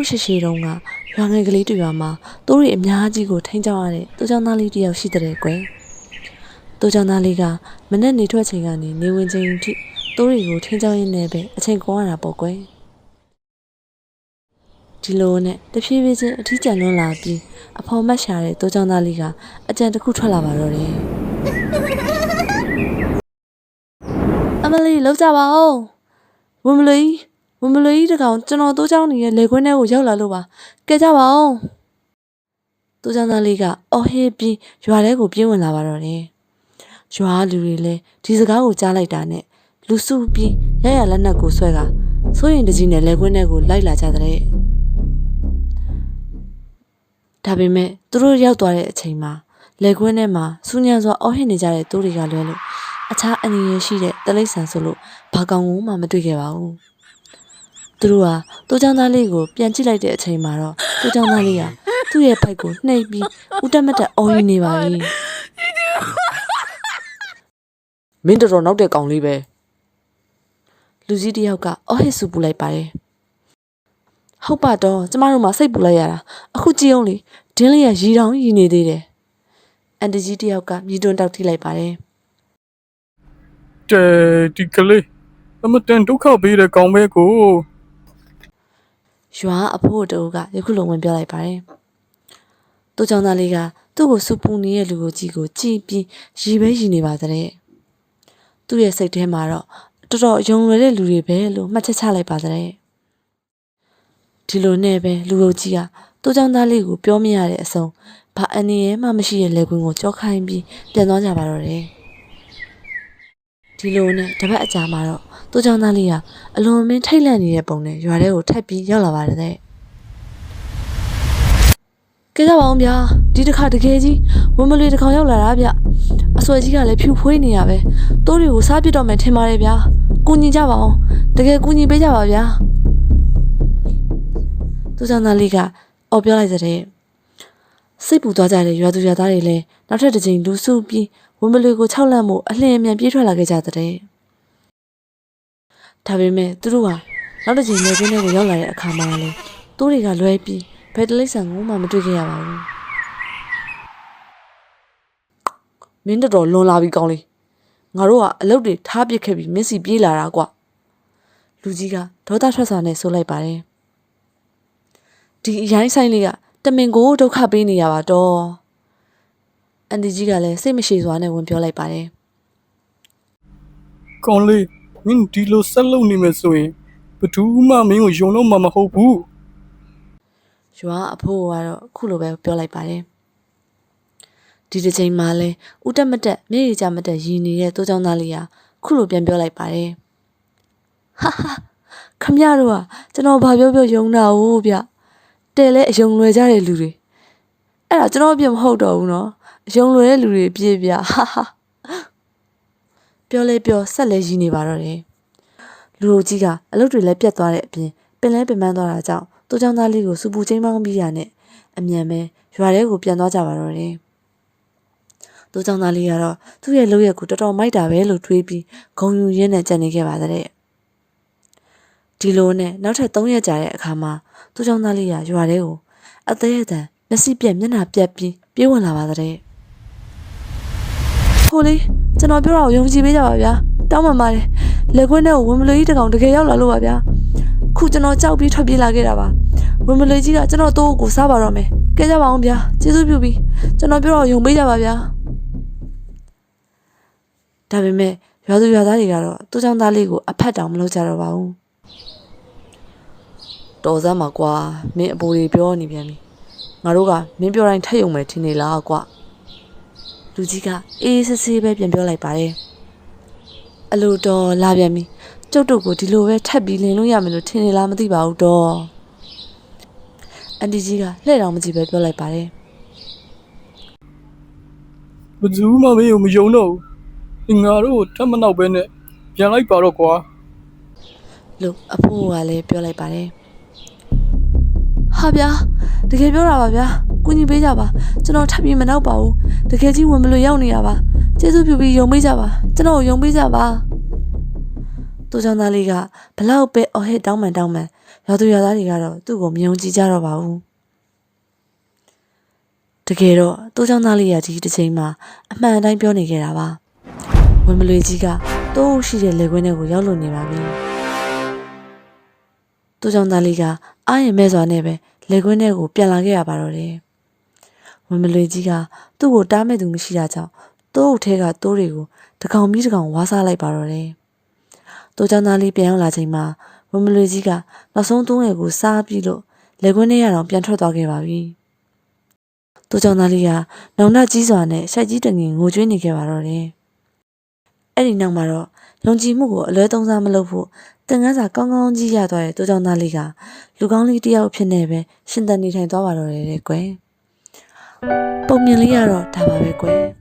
ရှိတုန်းကရွာငယ်ကလေးတွေရွာမှာတိုးရီအများကြီးကိုထိန်းချောင်းရတဲ့တိုးချောင်းသားလေးတယောက်ရှိတဲ့ကွယ်တိုးချောင်းသားလေးကမနဲ့နေထွက်ချိန်ကနေနေဝင်ချိန်ထိတိုးရီကိုထိန်းချောင်းရင်းနဲ့ပဲအချိန်ကုန်ရတာပေါ့ကွယ်ဒီလိုနဲ့တဖြည်းဖြည်းချင်းအထီးကျန်လွန်းလာပြီးအဖော်မတ်ရှာတဲ့တိုးချောင်းသားလေးကအကြံတစ်ခုထွက်လာပါတော့တယ်အမလီလောက်ကြပါဦးဝင်မလို့တကောင်ကျွန်တော်တိုးချောင်းနေရဲ့လေခွင်းထဲကိုရောက်လာလို့ပါကဲကြပါဦးတိုးချောင်းသားလေးကအော်ဟေးပြီးရွာထဲကိုပြေးဝင်လာပါတော့တယ်ရွာလူတွေလည်းဒီစကားကိုကြားလိုက်တာနဲ့လူစုပြီးရရလက်နက်ကိုဆွဲကစိုးရင်တကြီးနဲ့လေခွင်းထဲကိုလိုက်လာကြတဲ့ဒါပေမဲ့သူတို့ရောက်သွားတဲ့အချိန်မှာလေခွင်းထဲမှာစူးညံစွာအော်ဟစ်နေကြတဲ့တိုးတွေကလွဲလို့အခြားအနေရရှိတဲ့တလိษံဆိုလို့ဘာကောင်မှမတွေ့ခဲ့ပါဘူးသူတို့ဟာတိုးချောင်းသားလေးကိုပြန်ကြည့်လိုက်တဲ့အချိန်မှာတော့တိုးချောင်းသားလေးကသူ့ရဲ့ဖိုက်ကိုနှိပ်ပြီးဦးတက်မတက်အော်ယူနေပါပြီမင်းတော်နောက်တဲ့ကောင်လေးပဲလူကြီးတယောက်ကအော်ဟစ်ဆူပူလိုက်ပါတယ်ဟုတ်ပါတော့ကျမတို့မှစိတ်ပူလိုက်ရတာအခုကြည့်အောင်လေဒင်းလေးကရီတောင်ရီနေသေးတယ်အန်တီကြီးတယောက်ကမြည်တွန်းတောက်ထိလိုက်ပါတယ်ဒီကလေးအမတန်ဒုက္ခပေးတဲ့ကောင်ပဲကိုရွာအဖိုးတို့ကယခုလိုဝင်ပြောလိုက်ပါတယ်။တိုးချောင်းသားလေးကသူ့ကိုစူပူနေတဲ့လူကိုကြည့်ပြီးရီပဲရီနေပါတဲ့။သူ့ရဲ့စိတ်ထဲမှာတော့တော်တော်ယုံလွယ်တဲ့လူတွေပဲလို့မှတ်ချက်ချလိုက်ပါတဲ့။ဒီလိုနဲ့ပဲလူတို့ကြီးကတိုးချောင်းသားလေးကိုပြောမရတဲ့အဆုံးဘာအနေရဲမှမရှိတဲ့လက်ကွင်းကိုကြောခိုင်းပြီးပြန်သွားကြပါတော့တယ်။ဒီလိုနဲ့တပတ်အကြာမှာတော့တိုးချောင်းသားလေးကအလွန်မင်းထိတ်လန့်နေတဲ့ပုံနဲ့ရွာထဲကိုထပ်ပြီးရောက်လာပါတယ်တဲ့ကဲကြပါအောင်ဗျာဒီတစ်ခါတကယ်ကြီးဝင်မလွေတစ်ခေါက်ရောက်လာတာဗျအစွဲကြီးကလည်းဖြူဖွေးနေရပဲတိုးတွေကိုစားပစ်တော့မယ်ထင်ပါတယ်ဗျာကူညီကြပါအောင်တကယ်ကူညီပေးကြပါဗျာတိုးချောင်းသားလေးကအော်ပြောလိုက်တဲ့စိတ်ပူသွားကြတဲ့ရွာသူရွာသားတွေလည်းနောက်ထပ်တစ်ချိန်လူစုပြီးဝင်မလွေကို6လန့်မှုအလင်းအမြန်ပြေးထွက်လာခဲ့ကြတဲ့ဒါပေမဲ့သူတို့ကနောက်တစ်ချိန်နေခင်းထဲကိုရောက်လာတဲ့အခါမှာလည်းတိုးတွေကလွဲပြီးဘယ်တလိษံကိုမှမတွေ့ခဲ့ရပါဘူးမင်းတော်လွန်လာပြီကောင်းလေးငါတို့ကအလုပ်တွေထားပစ်ခဲ့ပြီးမင်းစီပြေးလာတာကွလူကြီးကဒေါသထွက်စွာနဲ့ဆိုလိုက်ပါတယ်ဒီအရိုင်းဆိုင်လေးကတမင်ကိုဒုက္ခပေးနေရပါတော့အန်တီကြီးကလည်းစိတ်မရှိစွာနဲ့ဝင်ပြောလိုက်ပါတယ်ကောင်လေးမင်းဒီလိုဆက်လုပ်နေမယ်ဆိုရင်ဘယ်သူမှမင်းကိုယုံတော့မှာမဟုတ်ဘူးရွာအဖိုးကတော့ခုလိုပဲပြောလိုက်ပါတယ်ဒီတစ်ချိန်မှလဲဦးတက်မတက်မျက်ရည်ကျမတက်ရည်နေတဲ့တိုးချောင်းသားလေးကခုလိုပြန်ပြောလိုက်ပါတယ်ဟာခမရတို့ကကျွန်တော်ဘာပြောယုံတာဟုတ်ဗျတဲလဲအယုံလွယ်ကြတဲ့လူတွေအဲ့ဒါကျွန်တော်ပြမဟုတ်တော့ဘူးနော်အယုံလွယ်တဲ့လူတွေပြေးဗျဟာပြောလဲပြောဆက်လဲရည်နေပါတော့တယ်လူတို့ကြီးကအလုပ်တွေလည်းပြတ်သွားတဲ့အပြင်ပင်လဲပင်ပန်းသွားတာကြောင့်တိုးချောင်းသားလေးကိုစူပူချင်းမောင်းပြီးရနဲ့အမြန်ပဲရွာထဲကိုပြန်သွားကြပါတော့တယ်တိုးချောင်းသားလေးကတော့သူ့ရဲ့လုပ်ရက်ကိုတော်တော်မိုက်တာပဲလို့တွေးပြီးဂုံယူရင်းနဲ့ကြံနေခဲ့ပါတဲ့ဒီလိုနဲ့နောက်ထပ်3ရက်ကြာတဲ့အခါမှာတိုးချောင်းသားလေးကရွာထဲကိုအသေးအတန်မျက်စိပြက်မျက်နှာပြက်ပြီးပြေးဝင်လာပါတဲ့ဟိုလေကျွန်တော်ပြောတာကိုယုံကြည်ပေးကြပါဗျာတောင်းပန်ပါတယ်လက်ခွင်းထဲကိုဝင်မလွေကြီးတကောင်တကယ်ရောက်လာလို့ပါဗျာခုကျွန်တော်ကြောက်ပြီးထွက်ပြေးလာခဲ့တာပါဝင်မလွေကြီးကကျွန်တော်တိုးကိုစားပါတော့မယ်ကဲကြပါအောင်ဗျာကျေးဇူးပြုပြီးကျွန်တော်ပြောတာယုံပေးကြပါဗျာဒါပေမဲ့ရွာသူရွာသားတွေကတော့တိုးချောင်းသားလေးကိုအဖက်တောင်မလုပ်ကြတော့ပါဘူးတော်စမ်းပါကွာမင်းအပူတွေပြောနေပြန်ပြီငါတို့ကမင်းပြောတိုင်းထက်ယုံမယ်ထင်နေလားကွာလူကြီးကအေးဆေးဆေးပဲပြန်ပြောလိုက်ပါတယ်အလိုတော်လာပြန်ပြီကျုပ်တို့ကိုဒီလိုပဲထပ်ပြီးလင်လို့ရမယ်လို့ထင်နေလားမသိပါဘူးတော့အန်တီကြီးကလှည့်တော်မကြည့်ပဲပြောလိုက်ပါတယ်ဘယ်သူမှမင်းကိုမယုံတော့ဘူးငါတို့ထပ်မနောက်ပဲနဲ့ပြန်လိုက်ပါတော့ကွာလို့အဖိုးကလည်းပြောလိုက်ပါတယ်ဟာဗျာတကယ်ပြောတာပါဗျာကူညီပေးကြပါကျွန်တော်ထပ်ပြီးမနောက်ပါဘူးတကယ်ကြီးဝင်မလို့ရောက်နေရပါကျေးဇူးပြုပြီးယုံပေးကြပါကျွန်တော်ယုံပေးကြပါတိုးချောင်းသားလေးကဘလောက်ပဲအော်ဟစ်တောင်းပန်ရွာ ရွာသူရွာသားတွေကတော့သူ့ကိုမယုံကြည်ကြတော့ပါဘူးတကယ်တော့တိုးချောင်းသားလေးကဒီတစ်ချိန်မှာအမှန်အတိုင်းပြောနေခဲ့တာပါဝင်မလွေကြီးကတိုးရှိတဲ့လေခွင်းထဲကိုရောက်လို့နေပါပြီတိုးချောင်းသားလေးကအားရင်မဲ့စွာနဲ့ပဲလေခွင်းထဲကိုပြန်လာခဲ့ရပါတော့တယ်ဝင်မလွေကြီးကသူ့ကိုတားမဲ့သူမရှိတာကြောင့်တိုးအုပ်ထဲကတိုးတွေကိုတကောင်ပြီးတကောင်ဝါးစားလိုက်ပါတော့တယ်တိုးချောင်းသားလေးပြန်ရောက်လာချိန်မှာဝင်မလွေကြီးကနောက်ဆုံးတိုးငယ်ကိုစားပြီးလို့လေခွင်းထဲရအောင်ပြန်ထွက်သွားခဲ့ပါပြီတိုးချောင်းသားလေးကနောင်တကြီးစွာနဲ့ရှိုက်ကြီးတငင်ငိုကြွေးနေခဲ့ပါတော့တယ်အဲ့ဒီနောက်မှာတော့ယုံကြည်မှုကိုအလွဲသုံးစားမလုပ်ဖို့သင်ခန်းစာကောင်းကောင်းကြီးရသွားတဲ့တိုးချောင်းသားလေးကလူကောင်းလေးတစ်ယောက်ဖြစ်နေပဲရှင်သန်နေထိုင်သွားပါတော့တယ်ကွယ်ပုံမြင်လေးကတော့ဒါပါပဲကွယ်